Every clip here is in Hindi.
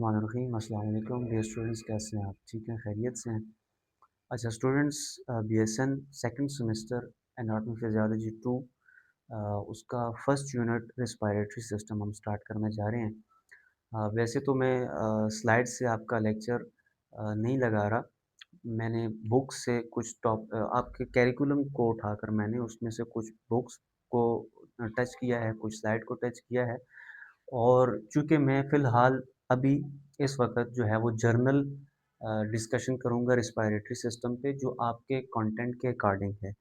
बिस्मिल्लाहिर्रहमानिर्रहीम। अस्सलाम वालेकुम डियर स्टूडेंट्स, कैसे हैं आप? ठीक हैं, खैरियत से हैं? अच्छा students, BSN second semester anatomy physiology 2 उसका फर्स्ट यूनिट रिस्पायरेटरी सिस्टम हम स्टार्ट करने जा रहे हैं। वैसे तो मैं स्लाइड से आपका लेक्चर नहीं लगा रहा। मैंने बुक से कुछ आपके कैरिकुलम को उठाकर मैंने उसमें से कुछ बुक्स को टच किया है, कुछ स्लाइड को टच किया है। और चूँकि मैं फ़िलहाल अभी इस वक़्त जो है वो जर्नल डिस्कशन करूँगा रिस्पायरेटरी सिस्टम पे, जो आपके कंटेंट के अकॉर्डिंग है,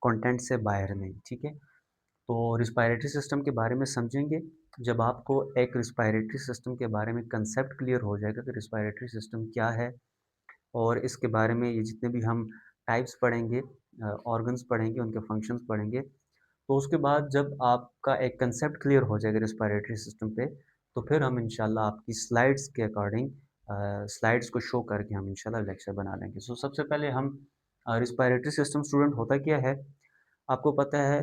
कंटेंट से बाहर नहीं, ठीक है? तो रिस्पायरेटरी सिस्टम के बारे में समझेंगे। जब आपको एक रिस्पायरेटरी सिस्टम के बारे में कंसेप्ट क्लियर हो जाएगा कि रिस्पायरेटरी सिस्टम क्या है और इसके बारे में ये जितने भी हम टाइप्स पढ़ेंगे, ऑर्गन्स पढ़ेंगे, उनके फंक्शंस पढ़ेंगे, तो उसके बाद जब आपका एक कंसेप्ट क्लियर हो जाएगा रिस्पायरेटरी सिस्टम पे, तो फिर हम इंशाल्लाह आपकी स्लाइड्स के अकॉर्डिंग स्लाइड्स को शो करके हम इंशाल्लाह लेक्चर बना लेंगे। सो सबसे पहले हम रिस्पायरेटरी सिस्टम स्टूडेंट होता क्या है? आपको पता है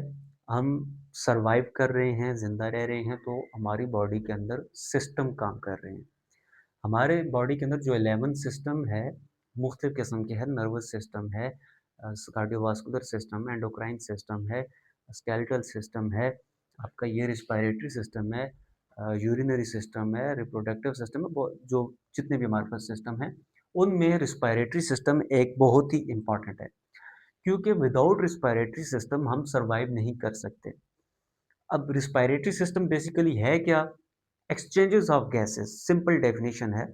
हम सर्वाइव कर रहे हैं, ज़िंदा रह रहे हैं, तो हमारी बॉडी के अंदर सिस्टम काम कर रहे हैं। हमारे बॉडी के अंदर जो 11 सिस्टम है, मुख्तलिफ़ किस्म के हैं। नर्वस सिस्टम है, कार्डियोवास्कुलर सिस्टम है, एंडोक्राइन सिस्टम है, स्केलेटल सिस्टम है, आपका ये रिस्पायरेटरी सिस्टम है, यूरिनरी सिस्टम है, रिप्रोडक्टिव सिस्टम है, जो जितने भी हमारे पास सिस्टम हैं, उनमें रिस्पायरेटरी सिस्टम एक बहुत ही इम्पॉर्टेंट है, क्योंकि विदाउट रिस्पायरेटरी सिस्टम हम सर्वाइव नहीं कर सकते। अब रिस्पायरेटरी सिस्टम बेसिकली है क्या? Exchanges of gases, simple definition है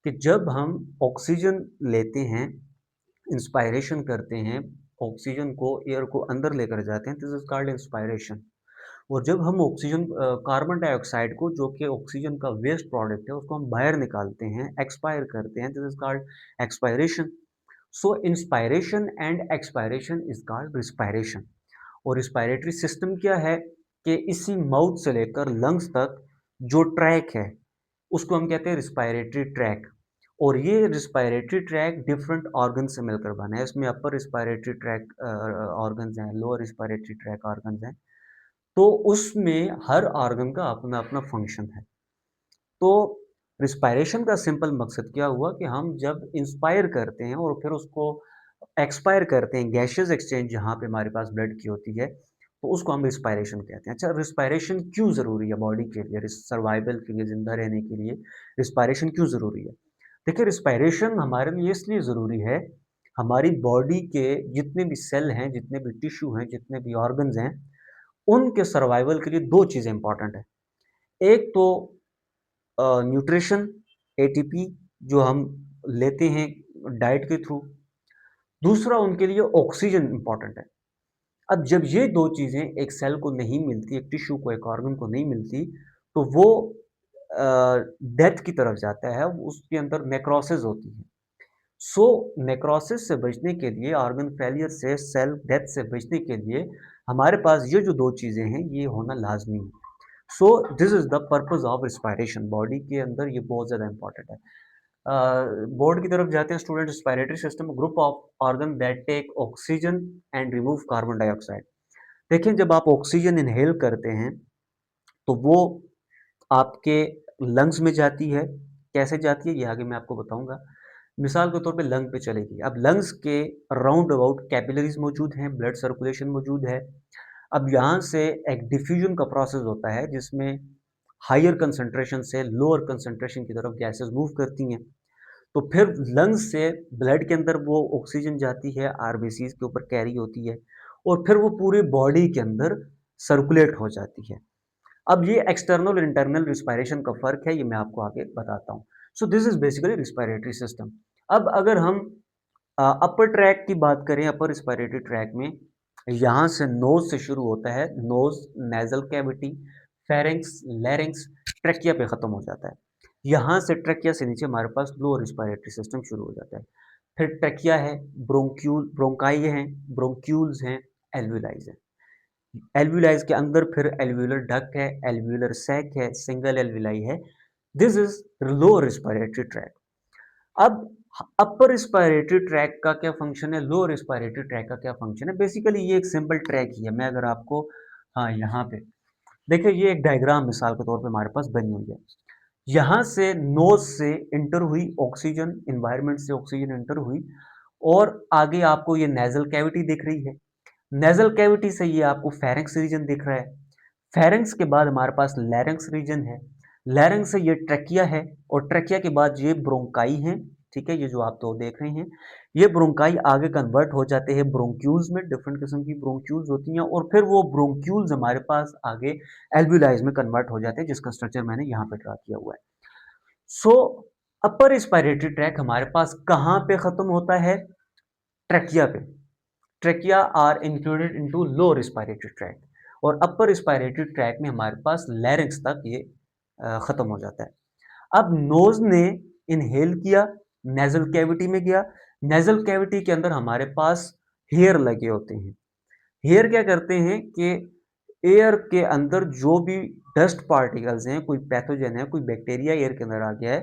कि जब हम ऑक्सीजन लेते हैं, इंस्पायरेशन करते हैं, ऑक्सीजन को, एयर को अंदर लेकर जाते हैं, दिस इज कॉल्ड इंस्पायरेशन। और जब हम ऑक्सीजन कार्बन डाइऑक्साइड को, जो कि ऑक्सीजन का वेस्ट प्रोडक्ट है, उसको हम बाहर निकालते हैं, एक्सपायर करते हैं, this is called expiration. So inspiration and expiration is called respiration. और रिस्पायरेटरी सिस्टम क्या है कि इसी माउथ से लेकर लंग्स तक जो ट्रैक है, उसको हम कहते हैं रिस्पायरेटरी ट्रैक। और ये रिस्पायरेटरी ट्रैक डिफरेंट ऑर्गन से मिलकर बना है। इसमें अपर रिस्पायरेटरी ट्रैक ऑर्गन्स हैं, लोअर रिस्पायरेटरी ट्रैक ऑर्गन्स हैं। तो उसमें हर ऑर्गन का अपना अपना फंक्शन है। तो रिस्पायरेशन का सिंपल मकसद क्या हुआ कि हम जब इंस्पायर करते हैं और फिर उसको एक्सपायर करते हैं, गैसियस एक्सचेंज जहाँ पे हमारे पास ब्लड की होती है, तो उसको हम रिस्पायरेशन कहते हैं। अच्छा, रिस्पायरेशन क्यों ज़रूरी है बॉडी के लिए, सर्वाइवल के लिए, ज़िंदा रहने के लिए रिस्पायरेशन क्यों ज़रूरी है? देखिए, रिस्पायरेशन हमारे लिए इसलिए ज़रूरी है, हमारी बॉडी के जितने भी सेल हैं, जितने भी टिश्यू हैं, जितने भी ऑर्गन्स हैं, उनके सर्वाइवल के लिए 2 चीज़ें इम्पोर्टेंट हैं। एक तो न्यूट्रिशन, एटीपी, जो हम लेते हैं डाइट के थ्रू। दूसरा उनके लिए ऑक्सीजन इम्पोर्टेंट है। अब जब ये 2 चीज़ें एक सेल को नहीं मिलती, एक टिश्यू को, एक ऑर्गन को नहीं मिलती, तो वो डेथ की तरफ जाता है, उसके अंदर नेक्रोसिस होती है। सो नेक्रोसिस से बचने के लिए, ऑर्गन फेलियर से, सेल डेथ से बचने के लिए हमारे पास ये जो 2 चीज़ें हैं, ये होना लाज़मी है। So this is the purpose of respiration. Body के अंदर ये बहुत ज़्यादा इम्पोर्टेंट है। बोर्ड की तरफ जाते हैं student. Respiratory system group of organ that take oxygen and remove carbon dioxide. देखिए, जब आप ऑक्सीजन इनहेल करते हैं, तो वो आपके लंग्स में जाती है। कैसे जाती है, ये आगे मैं आपको बताऊँगा। मिसाल के तौर पे लंग पे चलेगी। अब लंग्स के राउंड अबाउट कैपिलरीज़ मौजूद हैं, ब्लड सर्कुलेशन मौजूद है। अब यहाँ से एक डिफ्यूजन का प्रोसेस होता है, जिसमें हायर कंसंट्रेशन से लोअर कंसंट्रेशन की तरफ गैसेस मूव करती हैं। तो फिर लंग्स से ब्लड के अंदर वो ऑक्सीजन जाती है, आरबीसीज़ के ऊपर कैरी होती है और फिर वो पूरे बॉडी के अंदर सर्कुलेट हो जाती है। अब ये एक्सटर्नल और इंटरनल रिस्पायरेशन का फ़र्क है, ये मैं आपको आगे बताता हूँ। So this is basically respiratory system. अब अगर हम अपर ट्रैक की बात करें, अपर रिस्पायरेटरी ट्रैक में यहाँ से नोज़ से शुरू होता है, nose, nasal cavity, pharynx, larynx, trachea पे ख़त्म हो जाता है। यहाँ से ट्रैकिया से नीचे हमारे पास लोअर रिस्पायरेटरी सिस्टम शुरू हो जाता है। फिर ट्रैकिया है, ब्रोंकाई हैं, ब्रोंक्यूल्स हैं, एल्विलाइज़ हैं। एल्विलाइज़ के अंदर फिर एल्वियोलर डक्ट है, एल्वियोलर सैक है, सिंगल एल्विलाई है। This is lower respiratory track. अब अपर रिस्पायरेटरी ट्रैक का क्या फंक्शन है, लोअर रिस्पायरेटरी ट्रैक का क्या फंक्शन है? बेसिकली ये एक सिंपल ट्रैक ही है। मैं अगर आपको, हाँ, यहाँ पे देखिए, ये एक डायग्राम मिसाल के तौर पे हमारे पास बनी हुई है। यहाँ से नोज से इंटर हुई ऑक्सीजन, एनवायरनमेंट से ऑक्सीजन इंटर हुई और आगे आपको ये नेजल कैविटी दिख रही है। नेजल कैविटी से ये आपको फेरिंक्स रीजन दिख रहा है। फेरिंक्स के बाद हमारे पास लैरिंक्स रीजन है। लैरिंक्स से ये ट्रकिया है और ट्रकिया के बाद ये ब्रोंकाई है। ठीक है, ये जो आप तो देख रहे हैं, ये ब्रोंकाई आगे कन्वर्ट हो जाते हैं ब्रोंक्यूल्स में। डिफरेंट किस्म की ब्रोंक्यूल्स होती हैं और फिर वो ब्रोंक्यूल्स हमारे पास आगे एल्वियोलाइज में कन्वर्ट हो जाते हैं, जिसका स्ट्रक्चर मैंने यहाँ पे ड्रा किया हुआ है। सो अपर रिस्पायरेटरी ट्रैक हमारे पास कहाँ पे खत्म होता है? ट्रकिया पे। Trachea are included into low respiratory tract और अपर रिस्पायरेटरी ट्रैक में हमारे पास लैरिंक्स तक ये खत्म हो जाता है। अब नोज ने इनहेल किया, नेजल कैविटी में गया। नेजल कैविटी के अंदर हमारे पास हेयर लगे होते हैं। हेयर क्या करते हैं कि एयर के अंदर जो भी डस्ट पार्टिकल्स हैं, कोई पैथोजन है, कोई बैक्टीरिया एयर के अंदर आ गया है,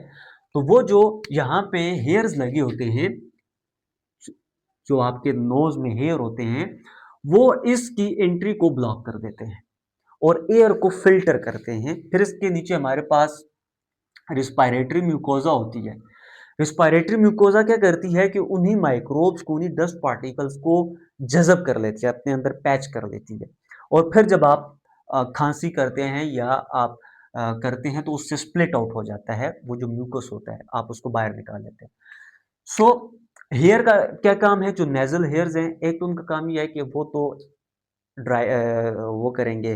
तो वो जो यहाँ पे हेयर्स लगे होते हैं, जो आपके नोज में हेयर होते हैं, वो इसकी एंट्री को ब्लॉक कर देते हैं और एयर को फिल्टर करते हैं। फिर इसके नीचे हमारे पास रिस्पायरेटरी म्यूकोजा होती है। रिस्पायरेटरी म्यूकोजा क्या करती है कि उन्हीं माइक्रोब्स को, उन्हीं डस्ट पार्टिकल्स को जज़ब कर लेती है, अपने अंदर पैच कर लेती है और फिर जब आप खांसी करते हैं या आप करते हैं तो उससे स्प्लिट आउट हो जाता है, वो जो म्यूकस होता है, आप उसको बाहर निकाल लेते हैं। सो हेयर का क्या काम है? जो नेजल हेयर्स हैं, एक तो उनका काम ये है कि वो तो ड्राई वो करेंगे,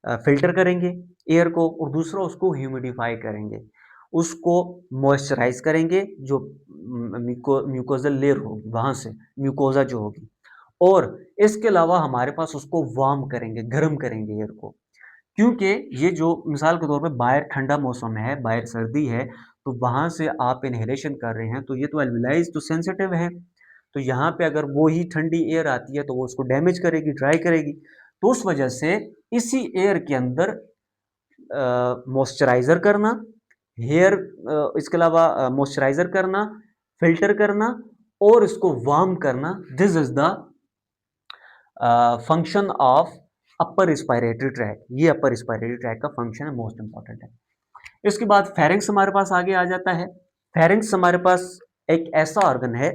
फिल्टर करेंगे एयर को, और दूसरा उसको ह्यूमिडिफाई करेंगे, उसको मॉइस्चराइज करेंगे, जो म्यूकोजल लेयर होगी वहां से म्यूकोजा जो होगी, और इसके अलावा हमारे पास उसको वार्म करेंगे, गर्म करेंगे एयर को। क्योंकि ये जो मिसाल के तौर पे बाहर ठंडा मौसम है, बाहर सर्दी है, तो वहां से आप इनहेलेशन कर रहे हैं, तो ये तो एल्विलाइज तो सेंसिटिव है, तो यहाँ पे अगर वो ही ठंडी एयर आती है तो वो उसको डैमेज करेगी, ड्राई करेगी। तो उस वजह से इसी एयर के अंदर मॉइस्चराइजर करना, हेयर, इसके अलावा मॉइस्चराइजर करना, फिल्टर करना और इसको वार्म करना, this is the function of upper respiratory track. ये अपर रिस्पायरेटरी ट्रैक का फंक्शन है, मोस्ट इंपॉर्टेंट है। इसके बाद फेरिंक्स हमारे पास आगे आ जाता है। फेरिंक्स हमारे पास एक ऐसा ऑर्गन है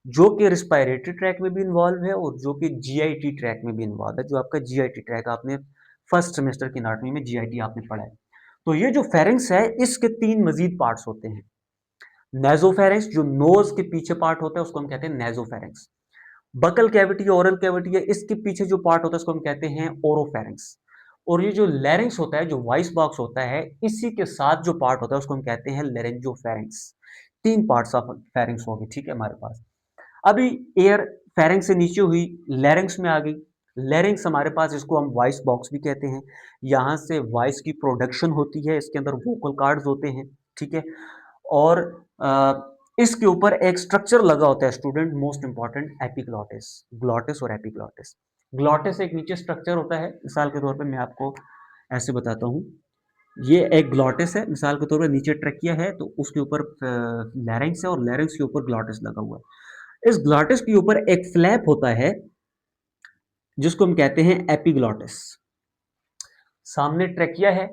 जो कि रिस्पायरेटरी ट्रैक में भी इन्वॉल्व है और जो कि जीआईटी ट्रैक में भी इन्वॉल्व है। जो आपका जीआईटी ट्रैक, आपने फर्स्ट सेमेस्टर की एनाटॉमी में जीआईटी आपने पढ़ा है। तो ये जो फेरिंक्स है, इसके तीन मजीद पार्ट्स होते हैं। नेजोफेरिंक्स, जो नोज के पीछे पार्ट होता है उसको हम कहते हैं नेजोफेरिंक्स। बकल कैविटी, ओरल कैविटी है, इसके पीछे जो पार्ट होता है उसको हम कहते हैं ओरोफेरिंक्स। और ये जो लैरिंक्स होता है, जो वॉइस बॉक्स होता है, इसी के साथ जो पार्ट होता है उसको हम कहते हैं लेरेंजोफेरिंक्स। तीन पार्ट्स ऑफ फेरिंक्स हो गए, ठीक है हमारे पास। अभी एयर फेरिंक्स से नीचे हुई, लैरिंक्स में आ गई। लैरिंक्स हमारे पास, इसको हम वॉइस बॉक्स भी कहते हैं। यहाँ से वॉइस की प्रोडक्शन होती है, इसके अंदर वोकल कार्ड्स होते हैं, ठीक है। और इसके ऊपर एक स्ट्रक्चर लगा होता है student, most important, epiglottis. Glottis और एपिग्लॉटिस। ग्लॉटिस एक नीचे स्ट्रक्चर होता है, मिसाल के तौर पे मैं आपको ऐसे बताता हूँ। ये एक ग्लॉटिस है, मिसाल के तौर पे नीचे ट्रकिया है, तो उसके ऊपर लैरिंक्स है और लैरिंक्स के ऊपर ग्लॉटिस लगा हुआ है। इस ग्लॉटिस के ऊपर एक फ्लैप होता है जिसको हम कहते हैं एपिग्लॉटिस। सामने ट्रकिया है,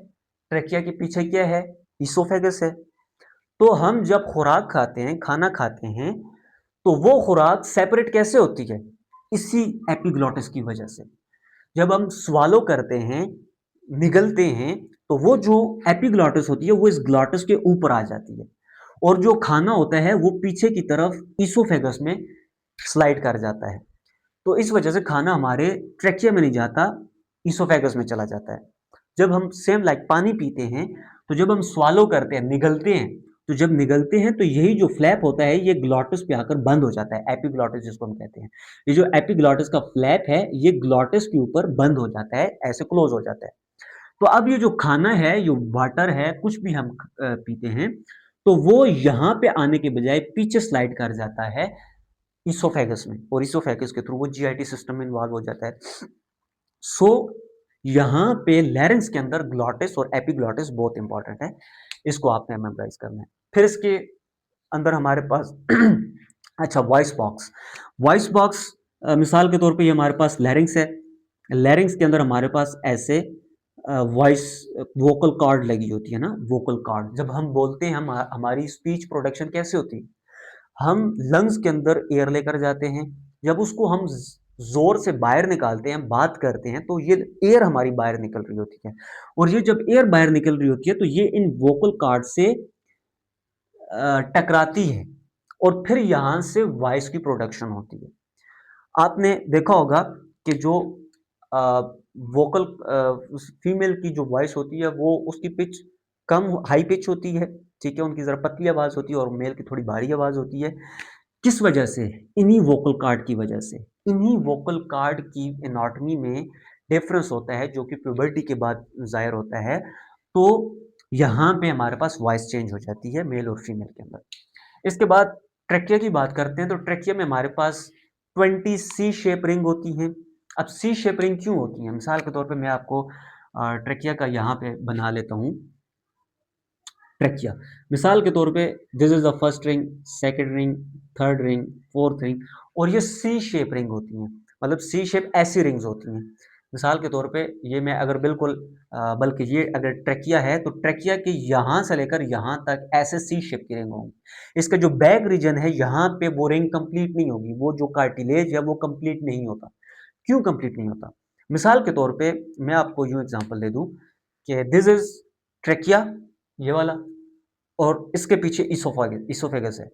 ट्रकिया के पीछे क्या है? इसोफेगस है। तो हम जब खुराक खाते हैं, खाना खाते हैं, तो वो खुराक सेपरेट कैसे होती है? इसी एपिग्लॉटिस की वजह से। जब हम स्वालो करते हैं, निगलते हैं, तो वो जो एपिग्लॉटिस होती है वो इस ग्लॉटिस के ऊपर आ जाती है और जो खाना होता है वो पीछे की तरफ इसोफेगस में स्लाइड कर जाता है। तो इस वजह से खाना हमारे ट्रेकिया में नहीं जाता, इसोफेगस में चला जाता है। जब हम सेम लाइक पानी पीते हैं, तो जब हम स्वालो करते हैं, निगलते हैं, तो जब निगलते हैं तो यही जो फ्लैप होता है ये ग्लॉटिस पे आकर बंद हो जाता है, एपिग्लॉटिस जिसको हम कहते हैं। ये जो एपिग्लॉटिस का फ्लैप है ये ग्लॉटिस के ऊपर बंद हो जाता है, ऐसे क्लोज हो जाता है। तो अब ये जो खाना है, जो वाटर है, कुछ भी हम पीते हैं, तो वो यहाँ पे आने के बजाय पीछे स्लाइड कर जाता है इसोफेगस में, और इसोफेगस के थ्रू वो जीआईटी सिस्टम में इन्वॉल्व हो जाता है। सो यहाँ पे लैरिंक्स के अंदर ग्लॉटिस और एपिग्लॉटिस बहुत इंपॉर्टेंट है, इसको आपने मेमोराइज करना है। फिर इसके अंदर हमारे पास अच्छा, वॉइस बॉक्स। वॉइस बॉक्स मिसाल के तौर पे ये हमारे पास लैरिंक्स है। लैरिंक्स के अंदर हमारे पास ऐसे वॉइस वोकल कॉर्ड लगी होती है ना, वोकल कॉर्ड। जब हम बोलते हैं, हमारी स्पीच प्रोडक्शन कैसे होती है, हम लंग्स के अंदर एयर लेकर जाते हैं, जब उसको हम जोर से बाहर निकालते हैं, बात करते हैं, तो ये एयर हमारी बाहर निकल रही होती है। और ये जब एयर बाहर निकल रही होती है तो ये इन वोकल कॉर्ड से टकराती है और फिर यहां से वॉइस की प्रोडक्शन होती है। आपने देखा होगा कि जो वोकल फीमेल की जो वॉइस होती है वो उसकी पिच कम हाई पिच होती है, ठीक है, उनकी जरा पतली आवाज होती है, और मेल की थोड़ी भारी आवाज होती है। किस वजह से? इन्हीं वोकल कार्ड की वजह से। इन्हीं वोकल कार्ड की एनाटॉमी में डिफरेंस होता है जो कि प्यूबर्टी के बाद जाहिर होता है। तो यहाँ पे हमारे पास वॉइस चेंज हो जाती है मेल और फीमेल के अंदर। इसके बाद ट्रेकिया की बात करते हैं, तो ट्रेकिया में हमारे पास 20 सी शेप रिंग होती हैं। अब सी शेप रिंग क्यों होती हैं? मिसाल के तौर पे मैं आपको ट्रेकिया का यहाँ पे बना लेता हूँ। ट्रेकिया, मिसाल के तौर पे this is the first ring, second ring, third ring, fourth ring, और ये सी शेप रिंग होती हैं। मतलब सी शेप ऐसी रिंग्स होती हैं। मिसाल के तौर पे ये मैं अगर बिल्कुल बल्कि ये अगर ट्रेकिया है तो ट्रेकिया के यहाँ से लेकर यहाँ तक ऐसे सी शेप की रिंग होंगी। इसका जो बैक रीजन है यहाँ पे वो रिंग कंप्लीट नहीं होगी, वो जो कार्टिलेज है वो कंप्लीट नहीं होता। क्यों कंप्लीट नहीं होता? मिसाल के तौर पे मैं आपको यूं एग्जांपल दे दूं कि दिस इज ट्रेकिया, ये वाला, और इसके पीछे इसोफेगस इसोफेगस है।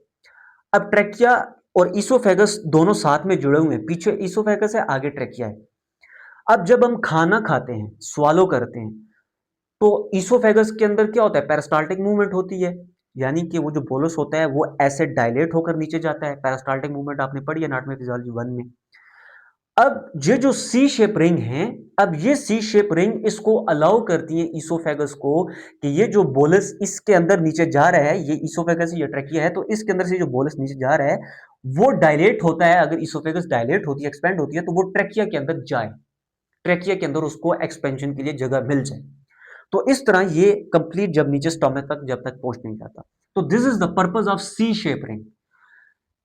अब ट्रेकिया और इसोफेगस दोनों साथ में जुड़े हुए हैं, पीछे इसोफेगस है, आगे ट्रेकिया है। अब जब हम खाना खाते हैं, स्वालो करते हैं, तो इसोफेगस के अंदर क्या होता है? पेरिस्टाल्टिक मूवमेंट होती है, यानी कि वो जो बोलस होता है वो ऐसे डायलेट होकर नीचे जाता है। पेरिस्टाल्टिक मूवमेंट आपने पढ़ी है एनाटॉमी फिजियोलॉजी 1 में। अब ये जो सी शेप रिंग है, अब ये सी शेप रिंग इसको अलाउ करती है इसोफेगस को कि ये जो बोलस इसके अंदर नीचे जा रहा है, ये इसोफेगस ये ट्रेकिया है, तो इसके अंदर से जो बोलस नीचे जा रहा है वो डायलेट होता है। अगर इसोफेगस डायलेट होती है, एक्सपेंड होती है, तो वो ट्रेकिया के अंदर जाए, ट्रेकिया के अंदर उसको एक्सपेंशन के लिए जगह मिल जाए। तो इस तरह ये कंप्लीट जब नीचे स्टोमक तक जब तक पहुंच नहीं जाता। तो this is the purpose of C shape ring.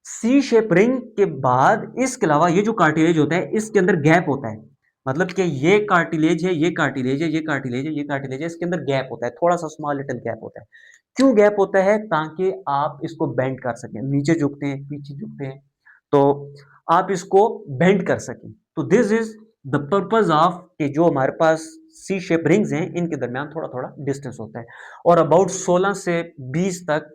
C shape ring के बाद इसके अलावा ये जो कार्टिलेज होता है इसके अंदर गैप होता है। मतलब कि ये कार्टिलेज है, ये कार्टिलेज है, ये कार्टिलेज है, ये कार्टिलेज है, इसके अंदर गैप होता है, थोड़ा सा स्मॉल लिटिल गैप होता है। क्यों गैप होता है? ताकि आप इसको बेंड कर सकें, नीचे झुकते हैं, पीछे झुकते हैं, तो आप इसको बेंड कर सकें। तो this is the purpose of कि जो हमारे पास सी शेप रिंग्स हैं इनके दरमियान थोड़ा थोड़ा डिस्टेंस होता है। और अबाउट 16 से 20 तक,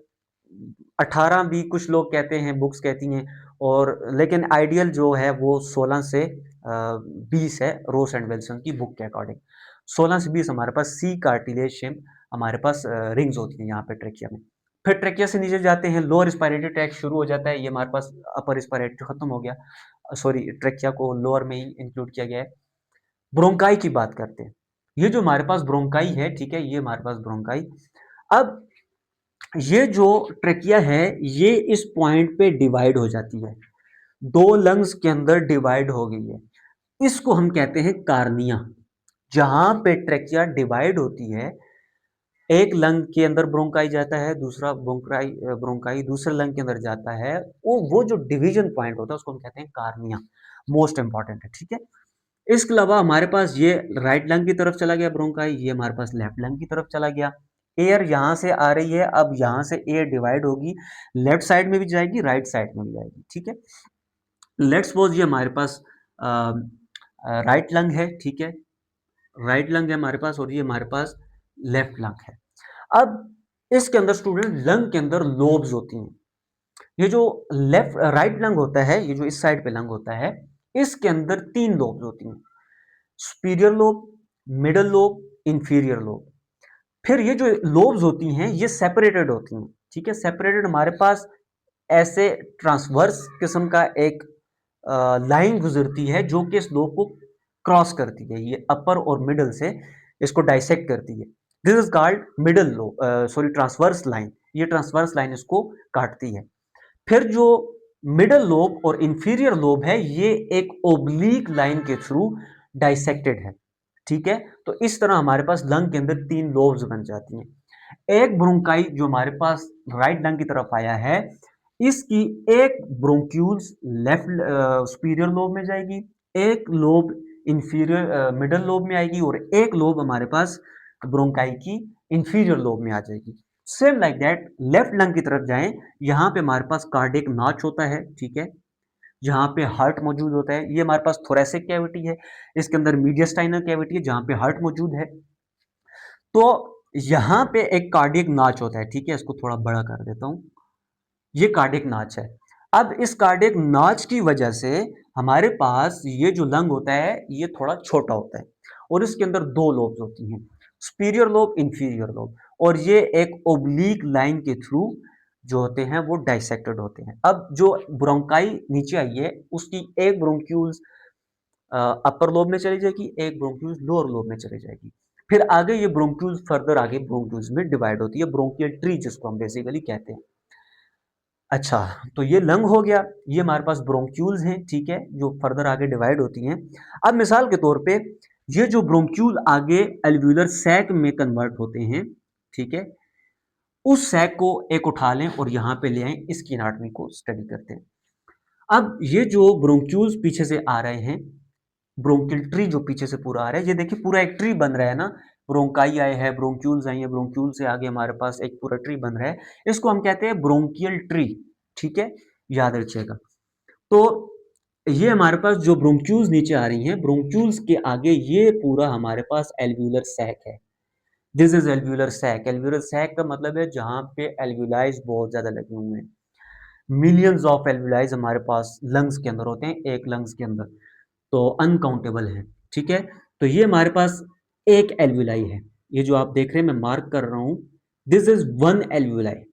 18 भी कुछ लोग कहते हैं, बुक्स कहती हैं, और लेकिन आइडियल जो है वो 16 से 20 है, रोस एंड विल्सन की बुक के अकॉर्डिंग। 16 से 20 हमारे पास सी कार्टिलेज शेप हमारे पास रिंग्स होती हैं यहाँ पे ट्रेकिया में। फिर ट्रेकिया से नीचे जाते हैं, लोअर रिस्पायरेटरी ट्रैक्ट शुरू हो जाता है। ये हमारे पास अपर रिस्पायरेटरी खत्म हो गया, सॉरी ट्रेकिया को लोअर में ही इंक्लूड किया गया है। ब्रोंकाई की बात करते हैं। ये जो हमारे पास ब्रोंकाई है, ठीक है, ये हमारे पास ब्रोंकाई। अब ये जो ट्रेकिया है ये इस पॉइंट पे डिवाइड हो जाती है, दो लंग्स के अंदर डिवाइड हो गई है। इसको हम कहते हैं कार्निया। जहां पे ट्रेकिया डिवाइड होती है, एक लंग के अंदर ब्रोंकाई जाता है, दूसरा ब्रोंकाई ब्रोंकाई दूसरे लंग के अंदर जाता है, वो जो डिवीजन पॉइंट होता है उसको हम कहते हैं कार्निया। मोस्ट इंपॉर्टेंट है, ठीक है। इसके अलावा हमारे पास ये राइट लंग की तरफ चला गया ब्रोंकाई, ये हमारे पास लेफ्ट लंग की तरफ चला गया। एयर यहां से आ रही है, अब यहां से एयर डिवाइड होगी, लेफ्ट साइड में भी जाएगी, राइट साइड में भी जाएगी, ठीक है। लेट्स सपोज ये हमारे पास राइट लंग है, ठीक है, राइट लंग है हमारे पास, और ये हमारे पास लेफ्ट लंग है। अब इसके अंदर स्टूडेंट लंग के अंदर लोब्स होती हैं। ये जो लेफ्ट राइट लंग होता है, ये जो इस साइड पे लंग होता है, इसके अंदर 3 लोब्स होती हैं, superior lobe, middle lobe, inferior lobe. फिर ये जो लोब्स होती हैं ये सेपरेटेड होती हैं, ठीक है। सेपरेटेड हमारे पास ऐसे ट्रांसवर्स किस्म का एक लाइन गुजरती है जो कि इस लोब को क्रॉस करती है, ये अपर और मिडल से इसको डाइसेक्ट करती है। This is called middle lobe, sorry transverse line. ये ट्रांसवर्स लाइन इसको काटती है। फिर जो मिडल लोब और इंफीरियर लोब है ये एक ओब्लीक लाइन के थ्रू डाइसेक्टेड है, ठीक है। तो इस तरह हमारे पास लंग के अंदर 3 लोब्स बन जाती हैं। एक ब्रोंकाई जो हमारे पास राइट लंग की तरफ आया है, इसकी एक ब्रोंक्यूल्स लेफ्ट सुपीरियर लोब में जाएगी, एक लोब इंफीरियर मिडल लोब में आएगी और एक लोब हमारे पास ब्रोंकाई की इंफीरियर लोब में आ जाएगी। Same like that left lung की तरफ जाएं, यहाँ पे हमारे पास कार्डियक नॉच होता है, ठीक है, जहाँ पे हार्ट मौजूद होता है। ये हमारे पास थोरेसिक कैविटी है, इसके अंदर मीडियस्टाइनल कैविटी है जहाँ पे हार्ट मौजूद है। तो यहाँ पे एक कार्डियक नॉच होता है, ठीक है, इसको थोड़ा बड़ा कर देता हूँ, ये कार्डियक नॉच है। अब इस कार्डियक नॉच की वजह से हमारे पास ये जो लंग होता है ये थोड़ा छोटा होता है और इसके अंदर दो लोब्स होती हैं, सुपीरियर लोब, इंफीरियर लोब, और ये एक ओब्लीक लाइन के थ्रू जो होते हैं वो डाइसेक्टेड होते हैं। अब जो ब्रोंकाई नीचे आई है उसकी एक ब्रोंक्यूल्स अपर लोब में चली जाएगी, एक ब्रोंक्यूल्स लोअर लोब में चली जाएगी। फिर आगे ये ब्रोंक्यूल्स फर्दर आगे ब्रोंक्यूल्स में डिवाइड होती है, ब्रोंकियल ट्री जिसको हम बेसिकली कहते हैं। अच्छा, तो ये लंग हो गया, ये हमारे पास ब्रोंक्यूल्स हैं, ठीक है, जो फर्दर आगे डिवाइड होती हैं। अब मिसाल के तौर पे ये जो ब्रोंक्यूल आगे एल्व्यूलर सैक में कन्वर्ट होते हैं, ठीक है, उस सैक को एक उठा लें और यहाँ पे ले आएं, इसकी एनाटॉमी को स्टडी करते हैं। अब ये जो ब्रोंक्यूल्स पीछे से आ रहे हैं, ब्रोंकियल ट्री जो पीछे से पूरा आ रहा है, ये देखिए पूरा एक ट्री बन रहा है ना, ब्रोंकाई आए हैं, ब्रोंक्यूल्स आई है, ब्रोंक्यूल से आगे हमारे पास एक पूरा ट्री बन रहा है, इसको हम कहते हैं ब्रोंकियल ट्री, ठीक है, याद रखिएगा। तो ये हमारे पास जो ब्रोंक्यूल्स नीचे आ रही हैं, ब्रोंक्यूल्स के आगे ये पूरा हमारे पास एल्व्यूलर सैक है। This is alveolar sac. Alveolar sac का मतलब है जहां पे एल्व्यूलाइज बहुत ज्यादा लगे हुए हैं, मिलियंस ऑफ एल्व्यूलाइज हमारे पास लंग्स के अंदर होते हैं, एक लंग्स के अंदर, तो अनकाउंटेबल है, ठीक है। तो ये हमारे पास एक एल्व्यूलाई है, ये जो आप देख रहे हैं मैं मार्क कर रहा हूं, दिस इज वन एल्व्यूलाई,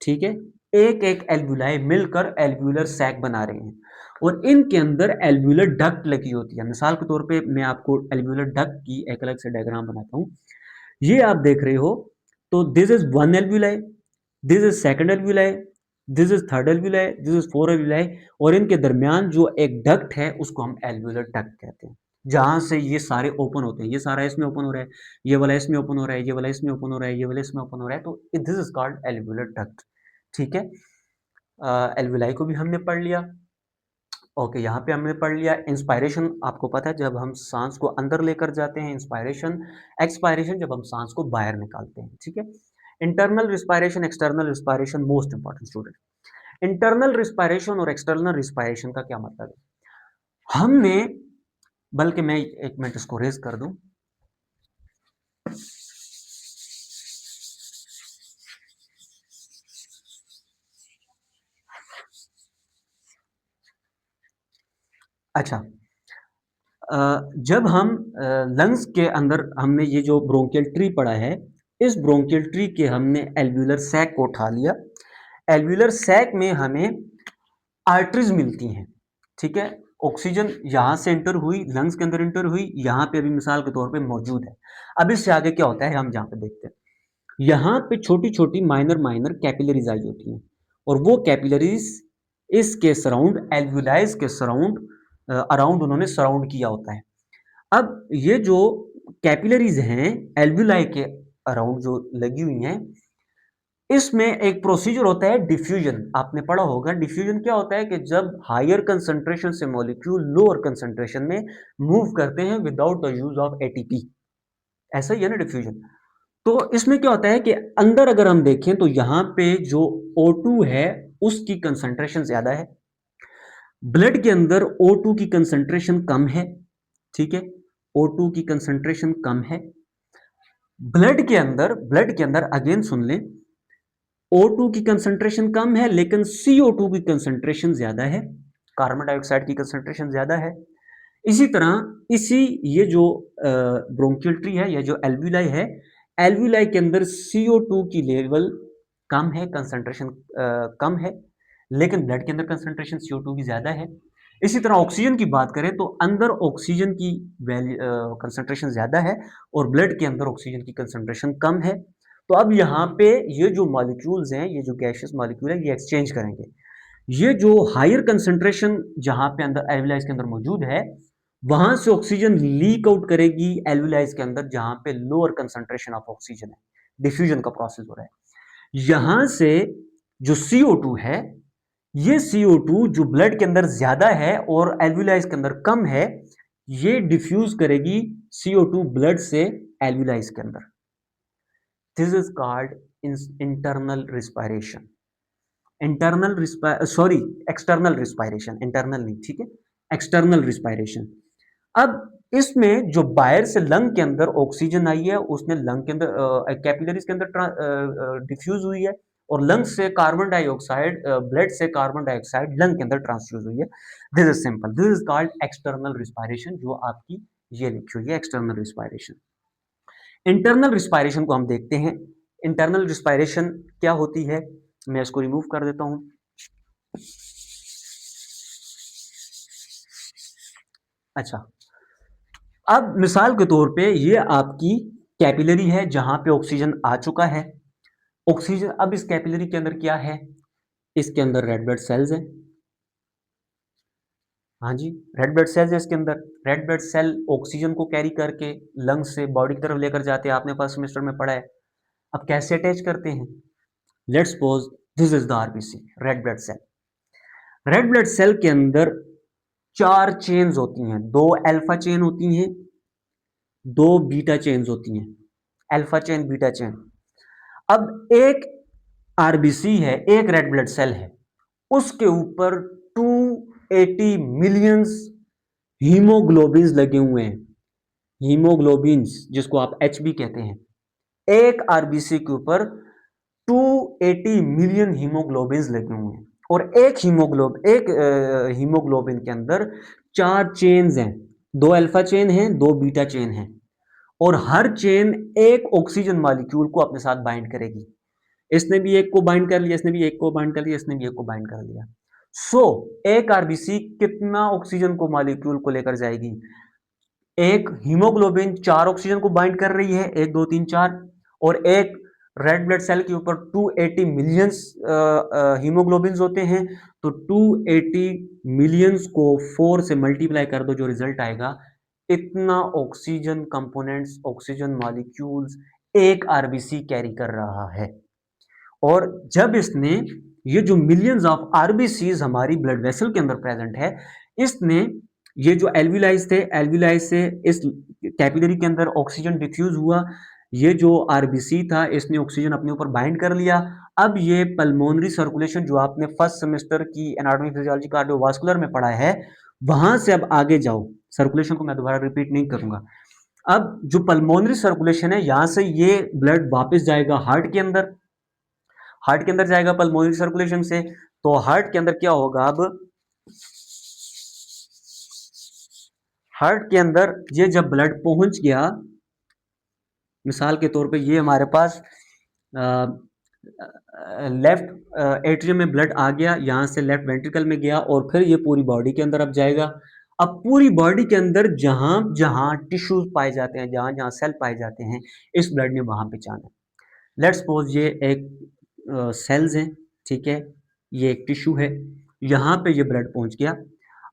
ठीक है। एक एक एल्व्यूलाई मिलकर एल्व्यूलर सैक बना रहे हैं और इनके अंदर एल्व्यूलर डक्ट लगी होती है। मिसाल के तौर पे मैं आपको एल्व्यूलर डक्ट की एक अलग से डायग्राम बनाता हूं, ये आप देख रहे हो, तो this is one alveoli, this is second alveoli, this is third alveoli, this is four alveoli, और इनके दरमियान जो एक डक्ट है उसको हम एल्व्यूलर डक्ट कहते हैं, जहां से ये सारे ओपन होते हैं। ये सारा इसमें ओपन हो रहा है, ये वाला इसमें ओपन हो रहा है, ये वाला इसमें ओपन हो रहा है, ये वाला इसमें ओपन हो रहा है, तो this is called alveolar duct, ठीक है। एल्वुलाई को भी हमने पढ़ लिया। ओके, यहाँ पे हमने पढ़ लिया इंस्पायरेशन, आपको पता है जब हम सांस को अंदर लेकर जाते हैं इंस्पायरेशन, एक्सपायरेशन जब हम सांस को बाहर निकालते हैं, ठीक है। Internal respiration, external respiration, most important student. Internal respiration और एक्सटर्नल रिस्पायरेशन का क्या मतलब है, हमने, बल्कि मैं एक मिनट इसको रेज कर दूं। अच्छा, जब हम लंग्स के अंदर हमने ये जो ब्रोंकियल ट्री पढ़ा है, इस ब्रोंकियल ट्री के हमने एल्व्यूलर सैक को उठा लिया। एल्व्यूलर सैक में हमें आर्टरीज मिलती हैं, ठीक है। ऑक्सीजन यहाँ से एंटर हुई, लंग्स के अंदर एंटर हुई, यहाँ पे अभी मिसाल के तौर पे मौजूद है। अब इससे आगे क्या होता है हम यहाँ पे देखते हैं, यहाँ पे छोटी छोटी माइनर माइनर कैपिलरीज आई होती हैं और वो कैपिलरीज इसके सराउंड, एल्व्यूलाइज के सराउंड, अराउंड उन्होंने सराउंड किया होता है। अब ये जो कैपिलरीज हैं एल्व्यूलाई के अराउंड जो लगी हुई हैं, इसमें एक प्रोसीजर होता है डिफ्यूजन। आपने पढ़ा होगा डिफ्यूजन क्या होता है, कि जब हायर कंसंट्रेशन से मॉलिक्यूल लोअर कंसंट्रेशन में मूव करते हैं without the use of ATP, ऐसा ही है ना डिफ्यूजन। तो इसमें क्या होता है कि अंदर अगर हम देखें तो यहां पे जो O2 है उसकी कंसंट्रेशन ज्यादा है, ब्लड के अंदर O2 की कंसंट्रेशन कम है, ठीक है, O2 की कंसंट्रेशन कम है। ब्लड के अंदर अगेन सुन लें, O2 की कंसंट्रेशन कम है लेकिन CO2 की कंसंट्रेशन ज्यादा है, कार्बन डाइऑक्साइड की कंसंट्रेशन ज्यादा है। इसी तरह ये जो ब्रोंकियल ट्री है या जो एल्व्यूलाई है, एल्व्यूलाई के अंदर CO2 की लेवल कम है, कंसंट्रेशन कम है, लेकिन ब्लड के अंदर कंसंट्रेशन CO2 की ज्यादा है। इसी तरह ऑक्सीजन की बात करें तो अंदर ऑक्सीजन की कंसंट्रेशन ज्यादा है और ब्लड के अंदर ऑक्सीजन की कंसंट्रेशन कम है। तो अब यहाँ पे ये जो मॉलिक्यूल्स हैं, ये जो गैसियस मॉलिक्यूल है, ये एक्सचेंज करेंगे। ये जो हायर कंसंट्रेशन जहां पे अंदर एल्वुलाइज के अंदर मौजूद है, वहां से ऑक्सीजन लीक आउट करेगी एल्वुलाइज के अंदर जहां पे लोअर कंसंट्रेशन ऑफ ऑक्सीजन है, डिफ्यूजन का प्रोसेस हो रहा है। यहां से जो CO2 है, ये CO2 जो ब्लड के अंदर ज्यादा है और एल्वुलाइज के अंदर कम है, ये डिफ्यूज करेगी CO2 ब्लड से एल्विलाइज के अंदर। This is called internal respiration. External respiration, internal नहीं, ठीक है, एक्सटर्नल रिस्पायरेशन। अब इसमें जो बाहर से लंग के अंदर ऑक्सीजन आई है, उसने लंग के अंदर कैपिलरीज के अंदर डिफ्यूज हुई है, और लंग से कार्बन डाइऑक्साइड, ब्लड से कार्बन डाइऑक्साइड लंग के अंदर ट्रांसफ्यूज हुई है। This is simple, this is called external respiration, जो आपकी ये लिखी हुई है एक्सटर्नल रिस्पायरेशन। इंटरनल रिस्पायरेशन को हम देखते हैं। इंटरनल रिस्पायरेशन क्या होती है, मैं इसको रिमूव कर देता हूं। अच्छा, अब मिसाल के तौर पे ये आपकी कैपिलरी है जहां पे ऑक्सीजन आ चुका है। ऑक्सीजन, अब इस कैपिलरी के अंदर क्या है, इसके अंदर रेड ब्लड सेल्स हैं। हाँ जी, रेड ब्लड सेल्स है इसके अंदर। रेड ब्लड सेल ऑक्सीजन को कैरी करके लंग्स से बॉडी की तरफ लेकर जाते हैं, आपने फर्स्ट सेमेस्टर में पढ़ा है। अब कैसे अटैच करते हैं, let's suppose this is the RBC, red blood cell. Red blood cell के अंदर 4 चेन्स होती हैं, 2 अल्फा चेन होती हैं, 2 बीटा चेन्स होती हैं, अल्फा चेन, बीटा चेन। अब एक आरबीसी है, एक रेड ब्लड सेल है, उसके ऊपर 280 मिलियंस हीमोग्लोबिन्स लगे हुए हैं। हीमोग्लोबिन्स, जिसको आप एच बी कहते हैं, एक आरबीसी के ऊपर 280 मिलियन हीमोग्लोबिन्स लगे हुए हैं। और एक हीमोग्लोबिन के अंदर 4 चेन्स हैं, 2 अल्फा चेन हैं, 2 बीटा चेन हैं, और हर चेन एक ऑक्सीजन मॉलिक्यूल को अपने साथ बाइंड करेगी। इसने भी एक को बाइंड कर लिया, इसने भी एक को बाइंड कर लिया, इसने भी एक को बाइंड कर लिया। सो एक आरबीसी कितना ऑक्सीजन को मॉलिक्यूल को लेकर जाएगी, एक हीमोग्लोबिन 4 ऑक्सीजन को बाइंड कर रही है, 1 2 3 4, और एक रेड ब्लड सेल के ऊपर 280 मिलियंस हीमोग्लोबिन्स होते हैं, तो 280 मिलियंस को 4 से मल्टीप्लाई कर दो, जो रिजल्ट आएगा, इतना ऑक्सीजन कंपोनेंट्स, ऑक्सीजन मॉलिक्यूल्स एक आरबीसी कैरी कर रहा है। और जब इसने ये जो मिलियंस ऑफ आरबीसीज हमारी ब्लड वेसल के अंदर प्रेजेंट है, इसने ये जो एल्विलाइज थे, एल्विलाइज से इस कैपिलरी के अंदर ऑक्सीजन डिफ्यूज हुआ, ये जो आरबीसी था इसने ऑक्सीजन अपने ऊपर बाइंड कर लिया। अब ये पल्मोनरी सर्कुलेशन, जो आपने फर्स्ट सेमेस्टर की एनाटॉमी फिजियोलॉजी कार्डियोवास्कुलर में पढ़ा है, वहां से अब आगे जाओ, सर्कुलेशन को मैं दोबारा रिपीट नहीं करूंगा। अब जो पल्मोनरी सर्कुलेशन है, यहां से ये ब्लड वापस जाएगा हार्ट के अंदर, हार्ट के अंदर जाएगा पल्मोनरी सर्कुलेशन से। तो हार्ट के अंदर क्या होगा, अब हार्ट के अंदर ये जब ब्लड पहुंच गया, मिसाल के तौर पे ये हमारे पास लेफ्ट एट्रियम में ब्लड आ गया, यहां से लेफ्ट वेंट्रिकल में गया, और फिर ये पूरी बॉडी के अंदर अब जाएगा। अब पूरी बॉडी के अंदर जहां जहां टिश्यूज पाए जाते हैं, जहां जहां सेल पाए जाते हैं, इस ब्लड ने वहां पे जाना है। लेट्स सपोज ये एक सेल्स हैं, ठीक है, ये एक टिश्यू है, यहां पे ये ब्लड पहुंच गया।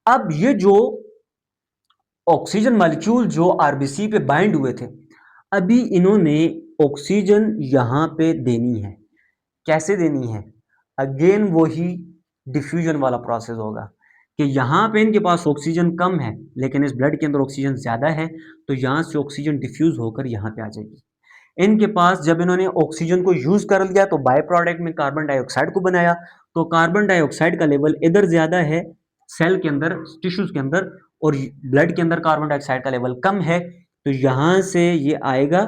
अब ये जो ऑक्सीजन मॉलिक्यूल जो आरबीसी पे बाइंड हुए थे, अभी इन्होंने ऑक्सीजन यहां पे देनी है। कैसे देनी है, अगेन वही डिफ्यूजन वाला प्रोसेस होगा, कि यहां पे इनके पास ऑक्सीजन कम है, लेकिन इस ब्लड के अंदर ऑक्सीजन ज्यादा है, तो यहां से ऑक्सीजन डिफ्यूज होकर यहां पे आ जाएगी। इनके पास जब इन्होंने ऑक्सीजन को यूज कर लिया, तो बाय प्रोडक्ट में कार्बन डाइऑक्साइड को बनाया, तो कार्बन डाइऑक्साइड का लेवल इधर ज्यादा है सेल के अंदर, टिश्यूज के अंदर, और ब्लड के अंदर कार्बन डाइऑक्साइड का लेवल कम है, तो यहां से ये आएगा,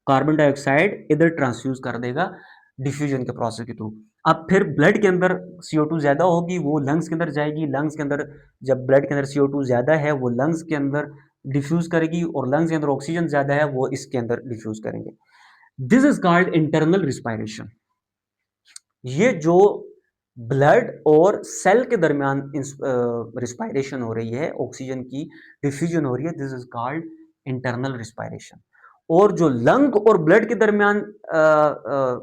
कार्बन डाइऑक्साइड इधर ट्रांसफ्यूज कर देगा डिफ्यूजन के प्रोसेस के थ्रू। अब फिर ब्लड के अंदर CO2 ज्यादा होगी, वो लंग्स के अंदर जाएगी, लंग्स के अंदर जब ब्लड के अंदर CO2 ज्यादा है, वो लंग्स के अंदर डिफ्यूज करेगी, और लंग्स के अंदर ऑक्सीजन ज्यादा है, वो इसके अंदर डिफ्यूज करेंगे। This is called internal respiration. ये जो ब्लड और सेल के दरमियान रिस्पायरेशन हो रही है, ऑक्सीजन की डिफ्यूजन हो रही है, this is called internal respiration. और जो लंग और ब्लड के दरमियान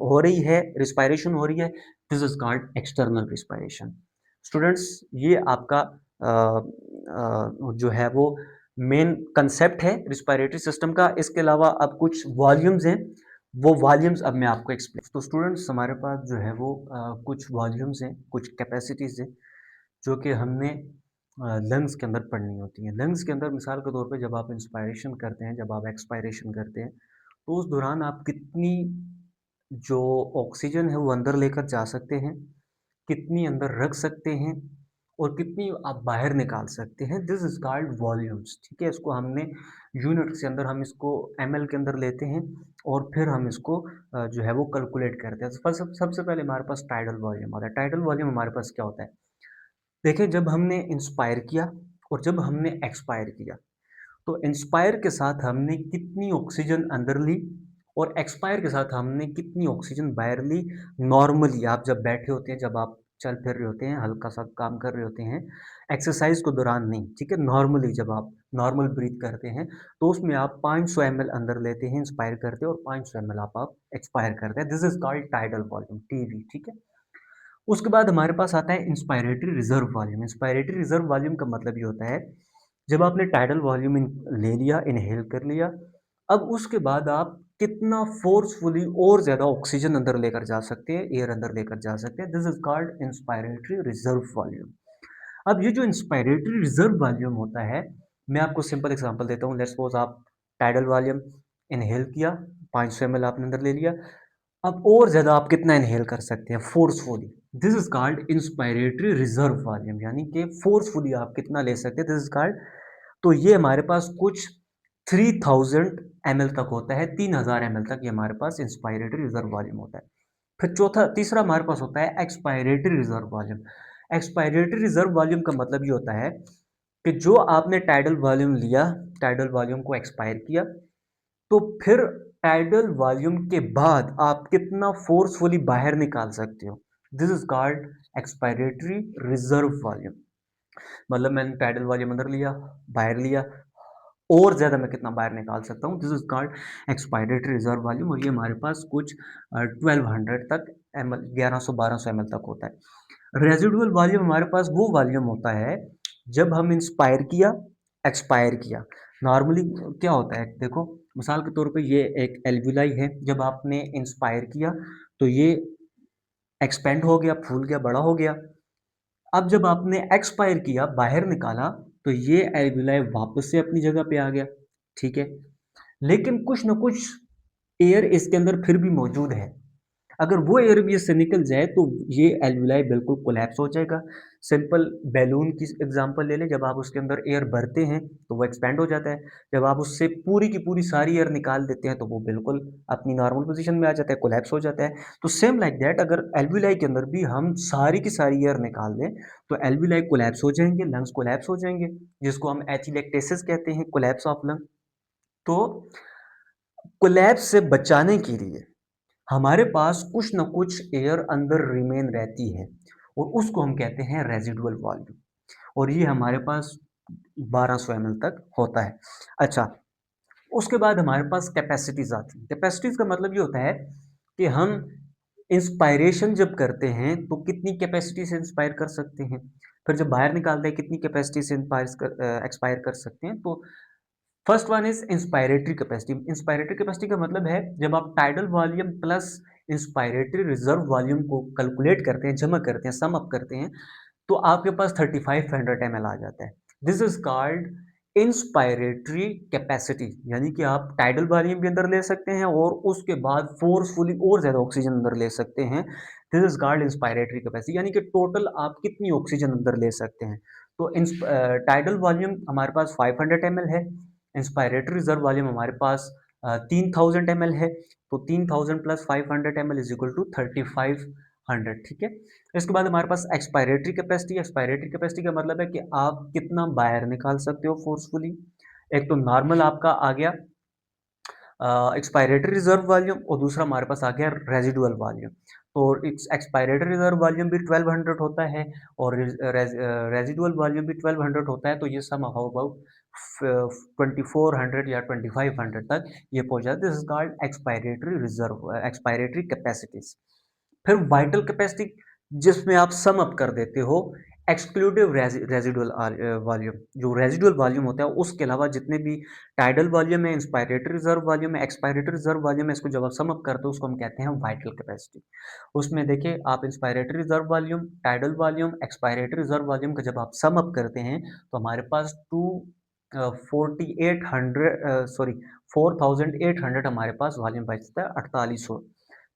हो रही है, रिस्पायरेशन हो रही है, this is called external respiration. Students, ये आपका जो है वो मेन कंसेप्ट है रिस्पायरेटरी सिस्टम का। इसके अलावा अब कुछ वॉल्यूम्स हैं, वो वॉल्यूम्स अब मैं आपको एक्सप्लेन। तो स्टूडेंट्स, हमारे पास जो है वो कुछ वॉल्यूम्स हैं, कुछ कैपेसिटीज हैं, जो कि हमने लंग्स के अंदर पढ़नी होती हैं। लंग्स के अंदर मिसाल के तौर पे जब आप इंस्पायरेशन करते हैं, जब आप एक्सपायरेशन करते हैं, तो उस दौरान आप कितनी जो ऑक्सीजन है वो अंदर लेकर जा सकते हैं, कितनी अंदर रख सकते हैं और कितनी आप बाहर निकाल सकते हैं। This is called volumes. ठीक है, इसको हमने यूनिट के अंदर हम इसको एमएल के अंदर लेते हैं और फिर हम इसको जो है वो कैलकुलेट करते हैं। सबसे पहले हमारे पास टाइडल वॉल्यूम आता है। टाइडल वॉल्यूम हमारे पास क्या होता है? देखिए, जब हमने इंस्पायर किया और जब हमने एक्सपायर किया, तो इंस्पायर के साथ हमने कितनी ऑक्सीजन अंदर ली और एक्सपायर के साथ हमने कितनी ऑक्सीजन बाहर ली। नॉर्मली आप जब बैठे होते हैं, जब आप चल फिर रहे होते हैं, हल्का सा काम कर रहे होते हैं, एक्सरसाइज के दौरान नहीं, ठीक है, नॉर्मली जब आप नॉर्मल ब्रीथ करते हैं, तो उसमें आप 500 ml अंदर लेते हैं, इंस्पायर करते हैं और 500 ml आप एक्सपायर करते हैं। This is called tidal volume, TV. ठीक है, उसके बाद हमारे पास आता है inspiratory reserve volume. Inspiratory reserve volume का मतलब ये होता है, जब आपने टाइडल वॉल्यूम ले लिया, इनहेल कर लिया, अब उसके बाद आप कितना फोर्सफुली और ज्यादा ऑक्सीजन अंदर लेकर जा सकते हैं, एयर अंदर लेकर जा सकते हैं। This is called inspiratory reserve volume. अब ये जो इंस्पायरेटरी रिजर्व वॉल्यूम होता है, मैं आपको सिंपल एग्जांपल देता हूँ। लेट्स सपोज आप टाइडल वॉल्यूम इनहेल किया, 500 ml आपने अंदर ले लिया, अब और ज्यादा आप कितना इनहेल कर सकते हैं forcefully. This is called inspiratory reserve volume, यानी कि फोर्सफुली आप कितना ले सकते हैं, दिस इज कॉल्ड। तो ये हमारे पास कुछ 3000 ml तक होता है, 3000 ml तक ये हमारे पास इंस्पायरेटरी रिजर्व वॉल्यूम होता है। फिर तीसरा हमारे पास होता है expiratory reserve volume. Expiratory reserve volume का मतलब ये होता है कि जो आपने टाइडल वॉल्यूम लिया, टाइडल वॉल्यूम को एक्सपायर किया, तो फिर टाइडल वॉल्यूम के बाद आप कितना फोर्सफुली बाहर निकाल सकते हो। This is called expiratory reserve volume. मतलब मैंने टाइडल वॉल्यूम अंदर लिया, बाहर लिया, और ज्यादा मैं कितना बाहर निकाल सकता हूँ। This is called expiratory reserve volume, और ये हमारे पास कुछ 1200 तक ml, 1100-1200 ml तक होता है। रेजिडुअल वॉल्यूम हमारे पास वो वॉल्यूम होता है जब हम इंस्पायर किया, एक्सपायर किया। नॉर्मली क्या होता है, देखो मिसाल के तौर पे ये एक एल्वुलाई है, जब आपने इंस्पायर किया तो ये एक्सपेंड हो गया, फूल गया, बड़ा हो गया। अब जब आपने एक्सपायर किया, बाहर निकाला, तो ये एल्वुलाई वापस से अपनी जगह पे आ गया। ठीक है, लेकिन कुछ ना कुछ एयर इसके अंदर फिर भी मौजूद है। अगर वो एयर भी इससे निकल जाए तो ये एल्वुलाई बिल्कुल कोलैप्स हो जाएगा। सिंपल बैलून की एग्जांपल ले लें, जब आप उसके अंदर एयर भरते हैं तो वो एक्सपेंड हो जाता है, जब आप उससे पूरी की पूरी सारी एयर निकाल देते हैं तो वो बिल्कुल अपनी नॉर्मल पोजीशन में आ जाता है, कोलैप्स हो जाता है। तो सेम लाइक दैट, अगर एल्वुलाई के अंदर भी हम सारी की सारी एयर निकाल दें तो एल्वुलाई कोलैप्स हो जाएंगे, लंग्स कोलैप्स हो जाएंगे, जिसको हम एथिलेक्टेसिस कहते हैं, कोलैप्स ऑफ लंग। तो कोलैप्स से बचाने के लिए हमारे पास कुछ ना कुछ एयर अंदर रिमेन रहती है और उसको हम कहते हैं रेजिडुअल वॉल्यूम, और ये हमारे पास 1200 ml तक होता है। अच्छा, उसके बाद हमारे पास कैपेसिटीज आती हैं। कैपेसिटीज का मतलब ये होता है कि हम इंस्पायरेशन जब करते हैं तो कितनी कैपेसिटी से इंस्पायर कर सकते हैं, फिर जब बाहर निकालते हैं कितनी कैपेसिटी से एक्सपायर कर सकते हैं। तो first one is inspiratory capacity. Inspiratory capacity का मतलब है, जब आप tidal volume plus inspiratory reserve volume को कैलकुलेट करते हैं, जमा करते हैं, सम अप करते हैं, तो आपके पास 3500 ml आ जाता है। This is called inspiratory capacity, यानी कि आप टाइडल वॉल्यूम भी अंदर ले सकते हैं और उसके बाद फोर्सफुली और ज्यादा ऑक्सीजन अंदर ले सकते हैं। This is called inspiratory capacity, यानी कि टोटल आप कितनी ऑक्सीजन अंदर ले सकते हैं। तो टाइडल वॉल्यूम हमारे पास 500 ml है, इंस्पायरेटरी रिजर्व वॉल्यूम हमारे पास 3000 ml है, तो 3000 plus 500 ml is equal to 3500। ठीक है, इसके बाद हमारे पास एक्सपायरेटरी कैपेसिटी। एक्सपायरेटरी कैपेसिटी का मतलब है कि आप कितना बाहर निकाल सकते हो फोर्सफुली। एक तो नॉर्मल आपका आ गया एक्सपायरेटरी रिजर्व वॉल्यूम, और दूसरा हमारे पास आ गया रेजिडुअल वॉल्यूम। तो एक्सपायरेटरी रिजर्व वॉल्यूम भी 1200 होता है और रेजिडुअल वॉल्यूम भी 1200 होता है, तो ये सम अबाउट 2400 या 2500 तक ये पहुंच जाता है। This is called expiratory reserve, expiratory capacities. फिर वाइटल कैपेसिटी, जिसमें आप सम अप कर देते हो एक्सक्लूसिव रेजिडुअल वॉल्यूम, जो रेजिडुअल वॉल्यूम होता है उसके अलावा जितने भी टाइडल वॉल्यूम है, इंस्पायरेटरी रिजर्व वॉल्यूम है, एक्सपायरेटरी रिजर्व वॉल्यूम है, इसको जब आप सम अप करते हो उसको हम कहते हैं वाइटल कैपेसिटी। उसमें देखिए आप inspiratory reserve volume, tidal volume, expiratory reserve volume का जब आप सम अप करते हैं तो हमारे पास 4800 हमारे पास वॉल्यूम बचता है 4800।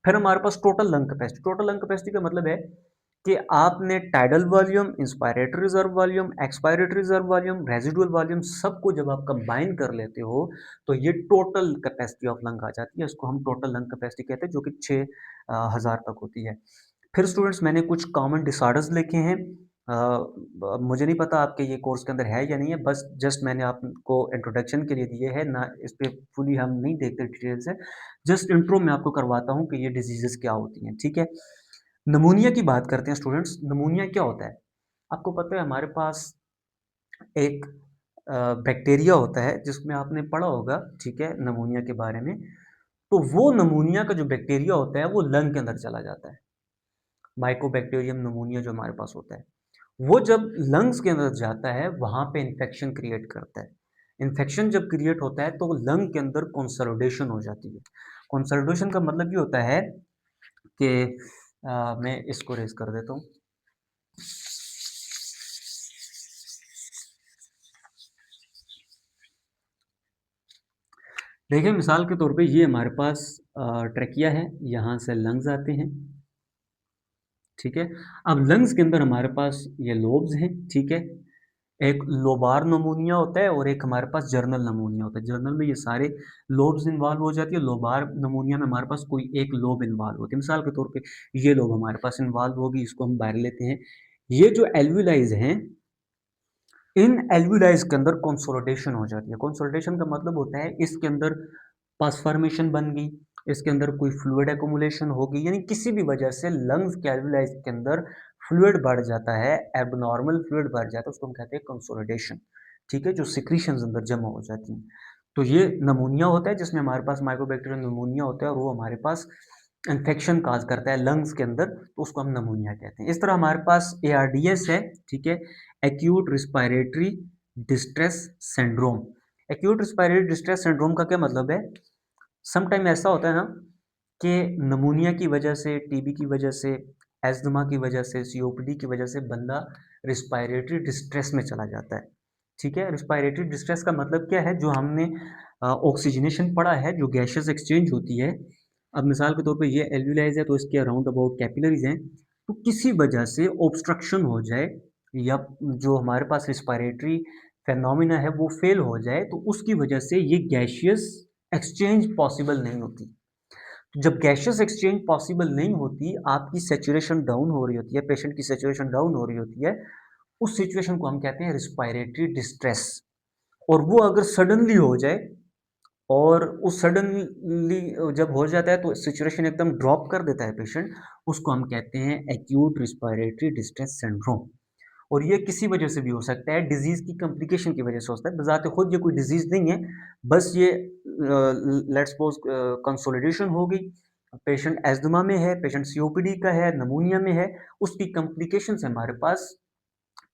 फिर हमारे पास total lung capacity, total lung capacity का मतलब है कि आपने tidal volume, inspiratory reserve volume, expiratory reserve volume, residual volume सबको जब आप कंबाइन कर लेते हो तो ये टोटल कैपेसिटी ऑफ लंग आ जाती है। इसको हम टोटल लंग कैपेसिटी कहते हैं, जो कि 6000 तक होती है। फिर स्टूडेंट्स मैंने कुछ कॉमन डिसऑर्डर्स लिखे हैं। मुझे नहीं पता आपके ये कोर्स के अंदर है या नहीं है, बस जस्ट मैंने आपको इंट्रोडक्शन के लिए दिए है ना, इस पे फुली हम नहीं देखते डिटेल से, जस्ट इंट्रो में आपको करवाता हूँ कि ये डिजीजेस क्या होती हैं, ठीक है। नमूनिया की बात करते हैं स्टूडेंट्स। नमूनिया क्या होता है? आपको पता है हमारे पास एक बैक्टीरिया होता है जिसमें आपने पढ़ा होगा, ठीक है, नमूनिया के बारे में। तो वो नमूनिया का जो बैक्टीरिया होता है वो लंग के अंदर चला जाता है। माइकोबैक्टीरियम नमूनिया जो हमारे पास होता है, वो जब लंग्स के अंदर जाता है वहाँ पे इन्फेक्शन क्रिएट करता है। इन्फेक्शन जब क्रिएट होता है तो लंग के अंदर कंसोलिडेशन हो जाती है। कंसोलिडेशन का मतलब ये होता है कि मैं इसको रेज़ कर देता हूँ। देखिए मिसाल के तौर पे ये हमारे पास ट्रकिया है, यहाँ से लंग्स आते हैं, ठीक है। अब लंग्स के अंदर हमारे पास ये लोब्स हैं, ठीक है। एक लोबार नमूनिया होता है और एक हमारे पास जर्नल नमूनिया होता है। जर्नल में ये सारे लोब्स इन्वॉल्व हो जाती है, लोबार नमूनिया में हमारे पास कोई एक लोब इन्वॉल्व होती है। मिसाल के तौर पे ये लोब हमारे पास इन्वॉल्व होगी, इसको हम बाहर लेते हैं। ये जो एल्विलाइज हैं, इन एल्विलाइज के अंदर कंसोलिडेशन हो जाती है। कंसोलिडेशन का मतलब होता है इसके अंदर पस फॉर्मेशन बन गई, इसके अंदर कोई फ्लूइड एक्युमुलेशन होगी, यानी किसी भी वजह से लंग्स के एल्विलाइज के अंदर फ्लूइड बढ़ जाता है, एबनॉर्मल फ्लूइड बढ़ जाता है, उसको हम कहते हैं कंसोलिडेशन, ठीक है, जो सिक्रीशंस अंदर जमा हो जाती हैं। तो ये नमूनिया होता है जिसमें हमारे पास माइकोबैक्टीरियम नमूनिया होता है और वो हमारे पास इन्फेक्शन काज करता है लंग्स के अंदर, तो उसको हम नमूनिया कहते हैं। इस तरह हमारे पास एआरडीएस है, ठीक है, acute respiratory distress syndrome. Acute respiratory distress syndrome का क्या मतलब है? सम टाइम ऐसा होता है ना कि नमूनिया की वजह से, टीबी की वजह से, एस्थमा की वजह से, सीओपीडी की वजह से बंदा रिस्पायरेटरी डिस्ट्रेस में चला जाता है, ठीक है। रिस्पायरेटरी डिस्ट्रेस का मतलब क्या है? जो हमने ऑक्सीजनेशन पढ़ा है, जो गैसेस एक्सचेंज होती है। अब मिसाल के तौर पे ये एल्विलाइज है तो इसके अराउंड अबाउट कैपिलरीज हैं, तो किसी वजह से ऑब्स्ट्रक्शन हो जाए या जो हमारे पास रिस्पायरेटरी फेनोमिना है वो फेल हो जाए, तो उसकी वजह से ये गैशियस एक्सचेंज पॉसिबल नहीं होती। तो जब गैशियस एक्सचेंज पॉसिबल नहीं होती, आपकी सैचुरेशन डाउन हो रही होती है, पेशेंट की सैचुरेशन डाउन हो रही होती है, उस सिचुएशन को हम कहते हैं रिस्पायरेटरी डिस्ट्रेस। और वो अगर सडनली हो जाए, और उस सडनली जब हो जाता है तो सिचुएशन एकदम ड्रॉप कर देता है पेशेंट, उसको हम कहते हैं एक्यूट रिस्पायरेटरी डिस्ट्रेस सिंड्रोम। और ये किसी वजह से भी हो सकता है, डिजीज की कॉम्प्लिकेशन की वजह से होता है, बजाते खुद ये कोई डिजीज नहीं है, बस ये लेट्स सपोज कंसोलिडेशन हो गई, पेशेंट एस्थमा में है, पेशेंट सीओपीडी का है, नमूनिया में है, उसकी कॉम्प्लिकेशन से हमारे पास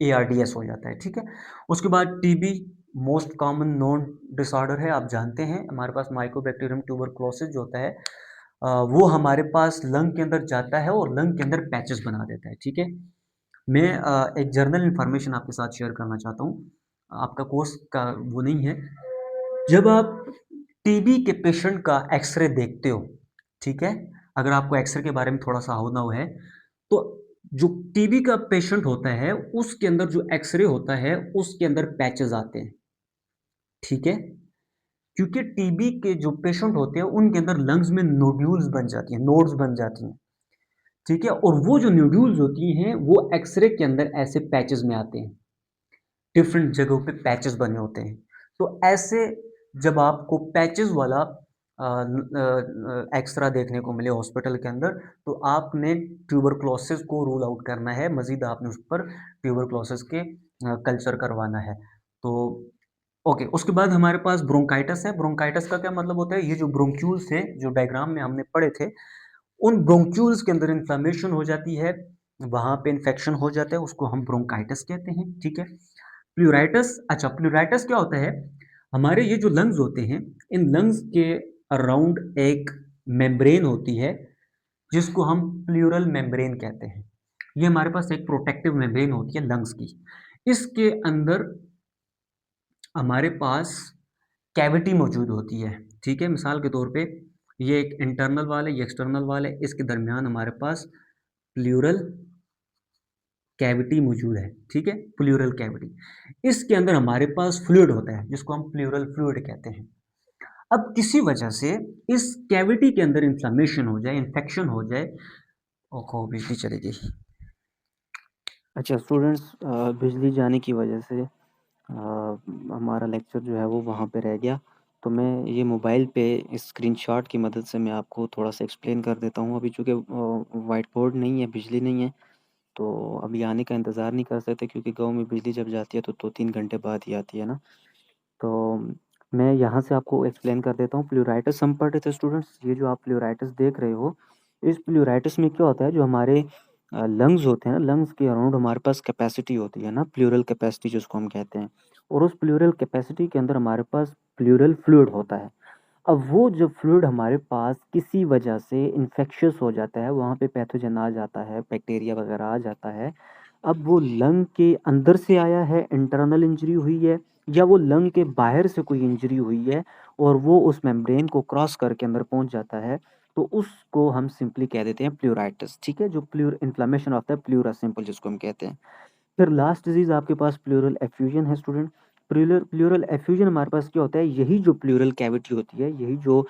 एआरडीएस हो जाता है, ठीक है। उसके बाद TB most common known disorder है, आप जानते हैं। हमारे पास माइकोबैक्टीरियम ट्यूबरक्लोसिस जो होता है, वो हमारे पास लंग के अंदर जाता है और लंग के अंदर पैचेस बना देता है, ठीक है। मैं एक जर्नल इन्फॉर्मेशन आपके साथ शेयर करना चाहता हूँ, आपका कोर्स का वो नहीं है। जब आप टीबी के पेशेंट का एक्सरे देखते हो, ठीक है, अगर आपको एक्सरे के बारे में थोड़ा सा हो ना हो है, तो जो टीबी का पेशेंट होता है उसके अंदर जो एक्सरे होता है उसके अंदर पैचेस आते हैं, ठीक है। क्योंकि टीबी के जो पेशेंट होते हैं उनके अंदर लंग्स में नोड्यूल्स बन जाती हैं, नोड्स बन जाती हैं, ठीक है। और वो जो नोड्यूल्स होती हैं वो एक्सरे के अंदर ऐसे पैचेस में आते हैं, डिफरेंट जगहों पे पैचेस बने होते हैं। तो ऐसे जब आपको पैचेस वाला एक्सरा देखने को मिले हॉस्पिटल के अंदर, तो आपने ट्यूबरक्लोसिस को रूल आउट करना है, मजीद आपने उस पर ट्यूबरक्लोसिस के कल्चर करवाना है। तो ओके, उसके बाद हमारे पास ब्रोंकाइटिस है। ब्रोंकाइटिस का क्या मतलब होता है? ये जो ब्रोंक्यूल्स है, जो डायग्राम में हमने पढ़े थे, उन ब्रोंक्यूल्स के अंदर इन्फ्लेमेशन हो जाती है, वहाँ पे इन्फेक्शन हो जाता है, उसको हम ब्रोंकाइटिस कहते हैं, ठीक है। प्लूराइटिस, अच्छा प्लूराइटिस क्या होता है, हमारे ये जो लंग्स होते हैं, इन लंग्स के अराउंड एक मेम्ब्रेन होती है जिसको हम प्लूरल मेम्ब्रेन कहते हैं। ये हमारे पास एक प्रोटेक्टिव मेम्ब्रेन होती है लंग्स की। इसके अंदर हमारे पास कैविटी मौजूद होती है, ठीक है। मिसाल के तौर पे ये एक इंटरनल वाल है, ये एक्सटर्नल वाल है, इसके दरमियान हमारे पास प्लूरल कैविटी मौजूद है, ठीक है, प्लूरल कैविटी। इसके अंदर हमारे पास फ्लूइड होता है जिसको हम प्लूरल फ्लूइड कहते हैं। अब किसी वजह से इस कैविटी के अंदर इन्फ्लेमेशन हो जाए, इन्फेक्शन हो जाए, ओहो बिजली चली गई। अच्छा स्टूडेंट्स, बिजली जाने की वजह से हमारा लेक्चर जो है वो वहाँ पे रह गया। तो मैं ये मोबाइल पे इस स्क्रीनशॉट की मदद से मैं आपको थोड़ा सा एक्सप्लेन कर देता हूँ। अभी चूँकि वाइट बोर्ड नहीं है, बिजली नहीं है, तो अभी आने का इंतज़ार नहीं कर सकते, क्योंकि गांव में बिजली जब जाती है तो 2-3 घंटे बाद ही आती है ना। तो मैं यहाँ से आपको एक्सप्लेन कर देता हूँ। प्लूराइटिस हम पढ़ रहे थे स्टूडेंट्स, ये जो आप प्लूराइटिस देख रहे हो, इस प्लूराइटिस में क्या होता है, जो हमारे लंग्स होते हैं ना, लंग्स के अराउंड हमारे पास कैपेसिटी होती है ना, प्लूरल कैपेसिटी जिसको हम कहते हैं। और उस प्लूरल कैपेसिटी के अंदर हमारे पास प्लूरल फ्लूइड होता है। अब वो जब फ्लूइड हमारे पास किसी वजह से इन्फेक्शियस हो जाता है, वहाँ पे पैथोजन आ जाता है, बैक्टीरिया वगैरह आ जाता है। अब वो लंग के अंदर से आया है, इंटरनल इंजरी हुई है, या वो लंग के बाहर से कोई इंजरी हुई है और वो उस मेम्ब्रेन को क्रॉस करके अंदर पहुंच जाता है, तो उसको हम सिंपली कह देते हैं प्लूराइटिस, ठीक है। जो pleura inflammation of the pleura simple जिसको हम कहते हैं। फिर लास्ट डिजीज आपके पास प्लूरल एफ्यूजन है स्टूडेंट। प्लूरल प्लूरल एफ्यूजन हमारे पास क्या होता है, यही जो प्लूरल कैविटी होती है, यही जो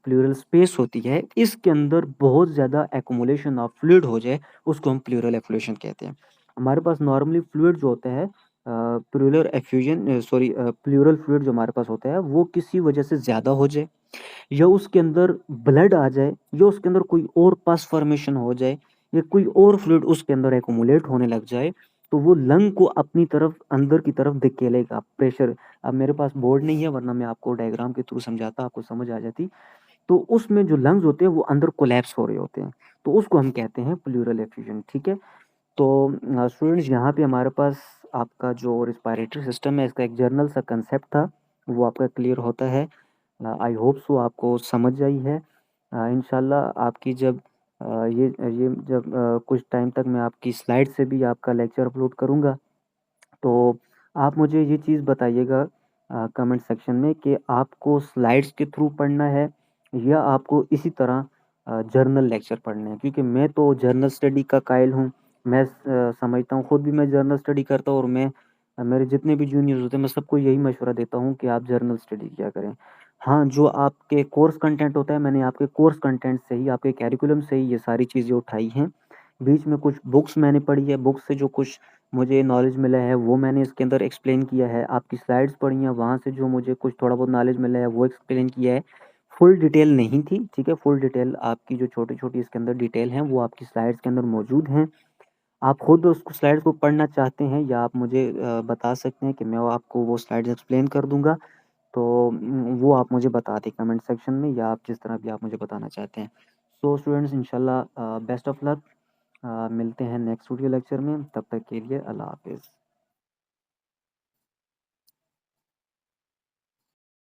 प्लूरल स्पेस होती है, इसके अंदर बहुत ज़्यादा एक्युमुलेशन ऑफ फ्लूइड हो जाए, उसको हम प्लूरल एफ्यूजन कहते हैं। हमारे पास नॉर्मली फ्लूइड जो होता है, pleural effusion sorry pleural fluid जो हमारे पास होता है वो किसी वजह से ज़्यादा हो जाए, या उसके अंदर ब्लड आ जाए, या उसके अंदर कोई और पस फॉर्मेशन हो जाए, या कोई और फ्लूइड उसके अंदर एक्युमुलेट होने लग जाए, तो वो लंग को अपनी तरफ अंदर की तरफ धकेलेगा प्रेशर। अब मेरे पास बोर्ड नहीं है, वरना मैं आपको डायग्राम के थ्रू समझाता, आपको समझ आ जाती। तो उसमें जो लंग्स होते हैं वो अंदर कोलैप्स हो रहे होते हैं, तो उसको हम कहते हैं प्लूरल एफ्यूजन, ठीक है। तो स्टूडेंट्स, यहाँ पे हमारे पास आपका जो रिस्पायरेटरी सिस्टम है, इसका एक जर्नल सा कंसेप्ट था, वो आपका क्लियर होता है। आई होप सो आपको समझ आई है। इंशाल्लाह आपकी जब ये जब कुछ टाइम तक मैं आपकी स्लाइड से भी आपका लेक्चर अपलोड करूँगा, तो आप मुझे ये चीज़ बताइएगा कमेंट सेक्शन में कि आपको स्लाइड्स के थ्रू पढ़ना है या आपको इसी तरह जर्नल लेक्चर पढ़ने हैं, क्योंकि मैं तो जर्नल स्टडी का कायल हूँ। मैं समझता हूँ, खुद भी मैं जर्नल स्टडी करता हूँ, और मैं मेरे जितने भी जूनियर्स होते हैं मैं सबको यही मशवरा देता हूँ कि आप जर्नल स्टडी किया करें। हाँ, जो आपके कोर्स कंटेंट होता है, मैंने आपके कोर्स कंटेंट से ही, आपके कैरिकुलम से ही ये सारी चीज़ें उठाई हैं। बीच में कुछ बुक्स मैंने पढ़ी है, बुक्स से जो कुछ मुझे नॉलेज मिला है वो मैंने इसके अंदर एक्सप्लेन किया है। आपकी स्लाइड्स पढ़ी हैं, वहाँ से जो मुझे कुछ थोड़ा बहुत नॉलेज मिला है वो एक्सप्लेन किया है। फुल डिटेल नहीं थी, ठीक है। फुल डिटेल आपकी जो छोटी-छोटी इसके अंदर डिटेल हैं वो आपकी स्लाइड्स के अंदर मौजूद हैं। आप खुद उसको स्लाइड्स को पढ़ना चाहते हैं, या आप मुझे बता सकते हैं कि मैं वो आपको वो स्लाइड्स एक्सप्लेन कर दूँगा। तो वो आप मुझे बता दें कमेंट सेक्शन में, या आप जिस तरह भी आप मुझे बताना चाहते हैं। सो स्टूडेंट्स, इंशाल्लाह बेस्ट ऑफ लक। मिलते हैं नेक्स्ट वीडियो लेक्चर में, तब तक के लिए अल्लाह हाफ़िज़।